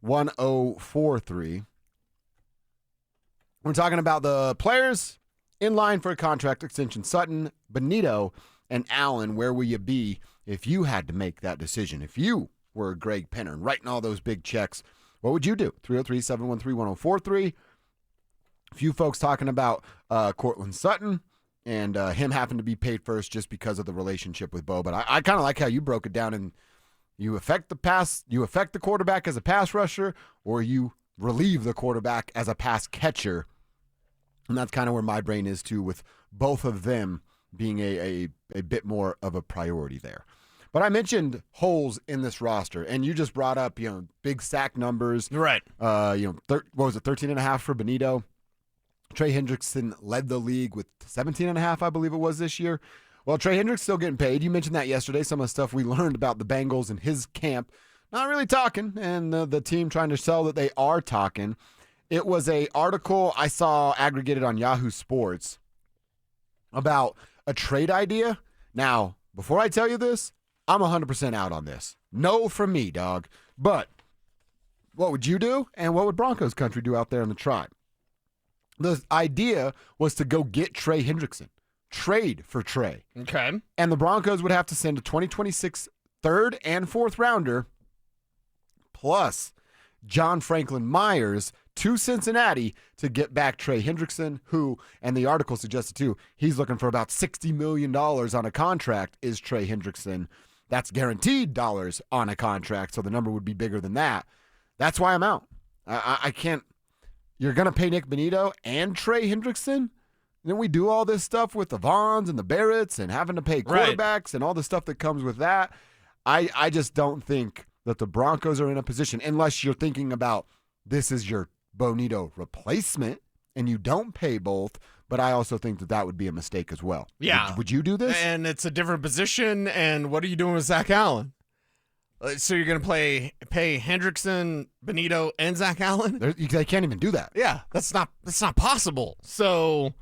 1043. We're talking about the players in line for a contract extension. Sutton, Benito, and Allen. Where will you be if you had to make that decision? If you were Greg Penner and writing all those big checks, what would you do? 303-713-1043. A few folks talking about Cortland Sutton and him having to be paid first just because of the relationship with Bo. But I kind of like how you broke it down, and you affect the quarterback as a pass rusher, or you relieve the quarterback as a pass catcher. And that's kind of where my brain is too, with both of them being a bit more of a priority there. But I mentioned holes in this roster, and you just brought up, big sack numbers. Right. What was it, 13.5 for Benito? Trey Hendrickson led the league with 17.5, I believe it was this year. Well, Trey Hendrickson's still getting paid. You mentioned that yesterday, some of the stuff we learned about the Bengals and his camp. Not really talking, and the team trying to sell that they are talking. It was an article I saw aggregated on Yahoo Sports about a trade idea. Now, before I tell you this, I'm 100% out on this. No from me, dog. But what would you do, and what would Broncos country do out there in the tribe? The idea was to go get Trey Hendrickson. Trade for Trey. Okay. And the Broncos would have to send a 2026 third and fourth rounder plus John Franklin Myers to Cincinnati to get back Trey Hendrickson, who, and the article suggested too, he's looking for about $60 million on a contract, is Trey Hendrickson. That's guaranteed dollars on a contract, so the number would be bigger than that. That's why I'm out. I can't. You're going to pay Nick Benito and Trey Hendrickson? Then we do all this stuff with the Vaughns and the Barretts and having to pay quarterbacks and all the stuff that comes with that. I just don't think that the Broncos are in a position, unless you're thinking about this is your Bonito replacement and you don't pay both, but I also think that would be a mistake as well. Yeah. Would you do this? And it's a different position, and what are you doing with Zach Allen? So you're going to pay Hendrickson, Benito, and Zach Allen? They can't even do that. Yeah, that's not possible. So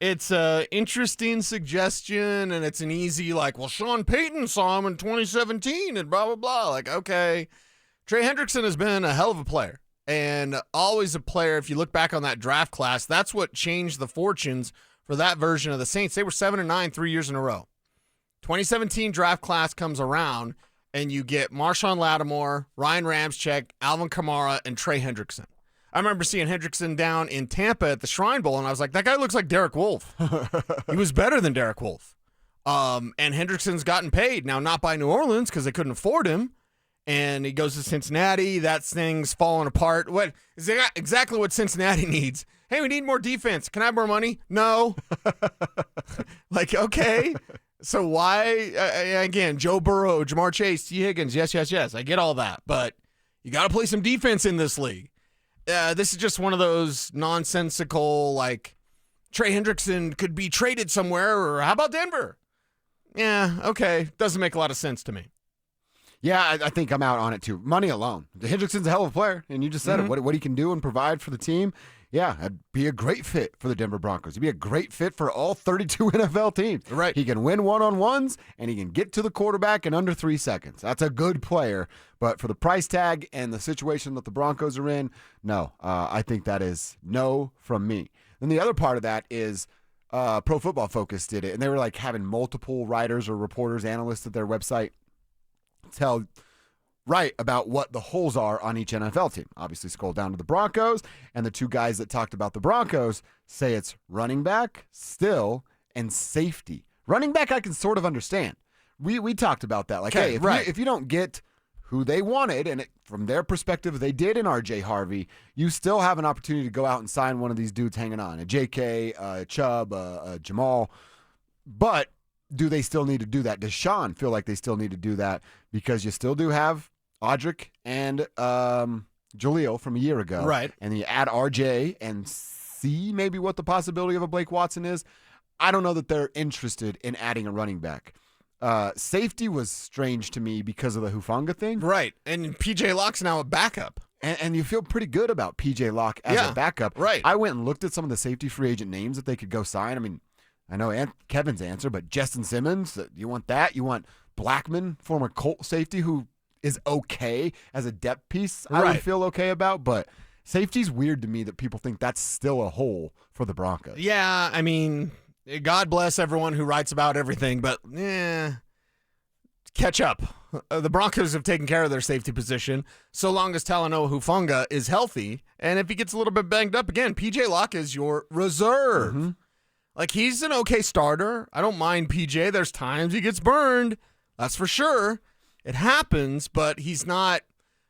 it's an interesting suggestion, and it's an easy, Sean Payton saw him in 2017 and blah, blah, blah. Okay. Trey Hendrickson has been a hell of a player, and always a player. If you look back on that draft class, that's what changed the fortunes for that version of the Saints. They were 7-9 3 years in a row. 2017 draft class comes around, and you get Marshawn Lattimore, Ryan Ramczyk, Alvin Kamara, and Trey Hendrickson. I remember seeing Hendrickson down in Tampa at the Shrine Bowl, and I was like, that guy looks like Derek Wolfe. He was better than Derek Wolfe. And Hendrickson's gotten paid. Now, not by New Orleans because they couldn't afford him, and he goes to Cincinnati. That thing's falling apart. What is exactly what Cincinnati needs? Hey, we need more defense. Can I have more money? No. Okay. So why, again, Joe Burrow, Jamar Chase, T. Higgins, yes. I get all that. But you got to play some defense in this league. This is just one of those nonsensical, Trey Hendrickson could be traded somewhere, or how about Denver? Yeah, okay. Doesn't make a lot of sense to me. Yeah, I think I'm out on it too. Money alone. Hendrickson's a hell of a player, and you just said it. What he can do and provide for the team. Yeah, it'd be a great fit for the Denver Broncos. He'd be a great fit for all 32 NFL teams. Right. He can win one-on-ones, and he can get to the quarterback in under 3 seconds. That's a good player. But for the price tag and the situation that the Broncos are in, no. I think that is no from me. Then the other part of that is Pro Football Focus did it, and they were having multiple writers or reporters, analysts at their website write about what the holes are on each NFL team. Obviously, scroll down to the Broncos, and the two guys that talked about the Broncos say it's running back, still, and safety. Running back, I can sort of understand. We talked about that. If you don't get who they wanted, and from their perspective, they did in R.J. Harvey, you still have an opportunity to go out and sign one of these dudes hanging on, a J.K., Chubb, Jamal. But do they still need to do that? Does Sean feel like they still need to do that? Because you still do have Audric and Jaleel from a year ago. Right. And you add RJ and see maybe what the possibility of a Blake Watson is. I don't know that they're interested in adding a running back. Safety was strange to me because of the Hufanga thing. Right. And P.J. Locke's now a backup. And you feel pretty good about P.J. Locke as a backup. Right. I went and looked at some of the safety free agent names that they could go sign. I mean, I know Kevin's answer, but Justin Simmons, you want that? You want Blackman, former Colt safety, who is okay as a depth piece. I would feel okay about, but safety's weird to me that people think that's still a hole for the Broncos. Yeah, I mean, God bless everyone who writes about everything, but catch up. The Broncos have taken care of their safety position so long as Talanoa Hufanga is healthy, and if he gets a little bit banged up again, PJ Locke is your reserve. Mm-hmm. Like, he's an okay starter. I don't mind PJ. There's times he gets burned. That's for sure. It happens, but he's not,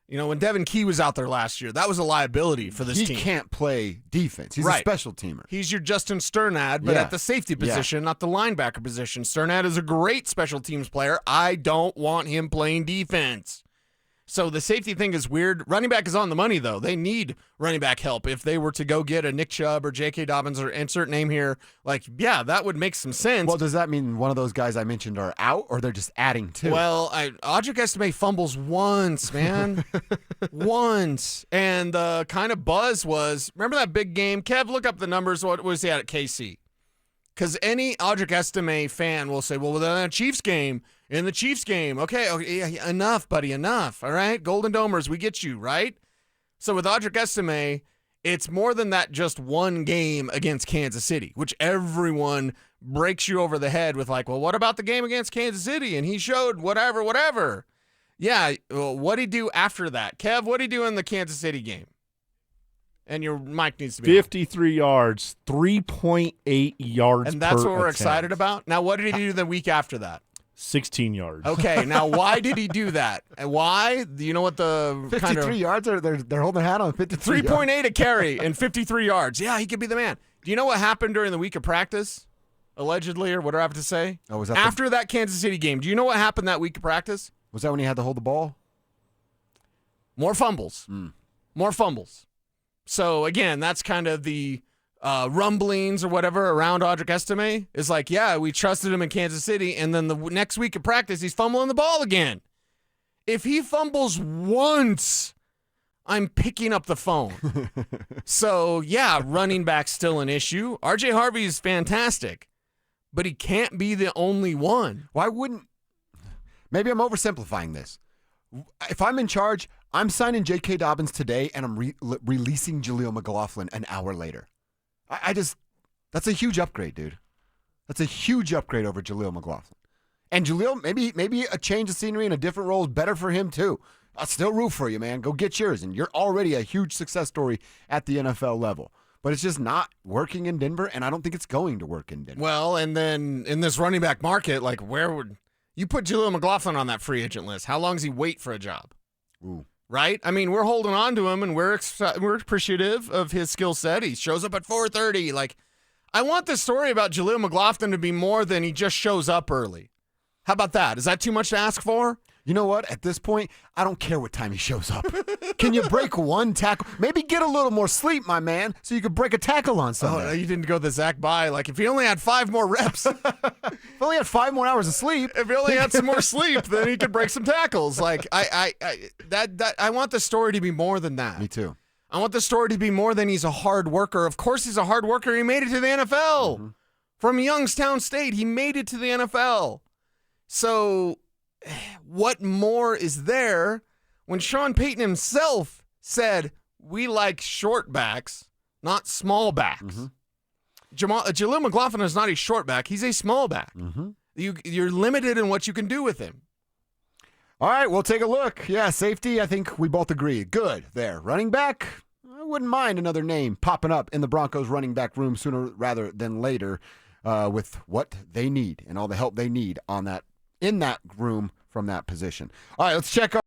when Devin Key was out there last year, that was a liability for this team. He can't play defense. He's a special teamer. He's your Justin Sternad, but at the safety position, not the linebacker position. Sternad is a great special teams player. I don't want him playing defense. So the safety thing is weird. Running back is on the money, though. They need running back help. If they were to go get a Nick Chubb or J.K. Dobbins or insert name here, that would make some sense. Well, does that mean one of those guys I mentioned are out, or they're just adding to? Well, Audric Estime fumbles once, man. Once. And the kind of buzz was, remember that big game? Kev, look up the numbers. What was he at KC? Because any Audric Estime fan will say, well, in the Chiefs game, okay, enough, buddy, enough, all right? Golden Domers, we get you, right? So with Audric Estime, it's more than that just one game against Kansas City, which everyone breaks you over the head with well, what about the game against Kansas City? And he showed whatever. Yeah, well, what'd he do after that? Kev, what'd he do in the Kansas City game? And your mic needs to be 53 yards, 3.8 yards. And that's per what we're attempt. Excited about. Now, what did he do the week after that? 16 yards. Okay, now why did he do that? And why? Do you know what the 53 yards? They're holding their hat on 53 3.8 a carry and 53 yards. Yeah, he could be the man. Do you know what happened during the week of practice? Allegedly, or what do I have to say? Oh, was that after that Kansas City game? Do you know what happened that week of practice? Was that when he had to hold the ball? More fumbles. More fumbles. So, again, that's kind of the rumblings or whatever around Audric Estime. Is we trusted him in Kansas City, and then the next week of practice, he's fumbling the ball again. If he fumbles once, I'm picking up the phone. So, yeah, running back's still an issue. RJ Harvey is fantastic, but he can't be the only one. Why wouldn't – maybe I'm oversimplifying this. If I'm in charge, I'm signing J.K. Dobbins today, and I'm releasing Jaleel McLaughlin an hour later. That's a huge upgrade, dude. That's a huge upgrade over Jaleel McLaughlin. And Jaleel, maybe a change of scenery and a different role is better for him too. I'll still root for you, man. Go get yours. And you're already a huge success story at the NFL level. But it's just not working in Denver, and I don't think it's going to work in Denver. Well, and then in this running back market, where would you put Jaleel McLaughlin on that free agent list? How long does he wait for a job? Ooh. Right? I mean, we're holding on to him, and we're appreciative of his skill set. He shows up at 4:30. I want this story about Jaleel McLaughlin to be more than he just shows up early. How about that? Is that too much to ask for? You know what? At this point, I don't care what time he shows up. Can you break one tackle? Maybe get a little more sleep, my man, so you could break a tackle on Sunday. Oh, you didn't go the Zach Bye. If he only had 5 more reps. If only had 5 more hours of sleep. If he only had some more sleep, then he could break some tackles. I want the story to be more than that. Me too. I want the story to be more than he's a hard worker. Of course he's a hard worker. He made it to the NFL. Mm-hmm. From Youngstown State, he made it to the NFL. So what more is there when Sean Payton himself said, we like short backs, not small backs? Mm-hmm. Jaleel McLaughlin is not a short back. He's a small back. Mm-hmm. You're limited in what you can do with him. All right, we'll take a look. Yeah, safety, I think we both agree. Good there. Running back, I wouldn't mind another name popping up in the Broncos running back room sooner rather than later with what they need and all the help they need in that room from that position. All right, let's check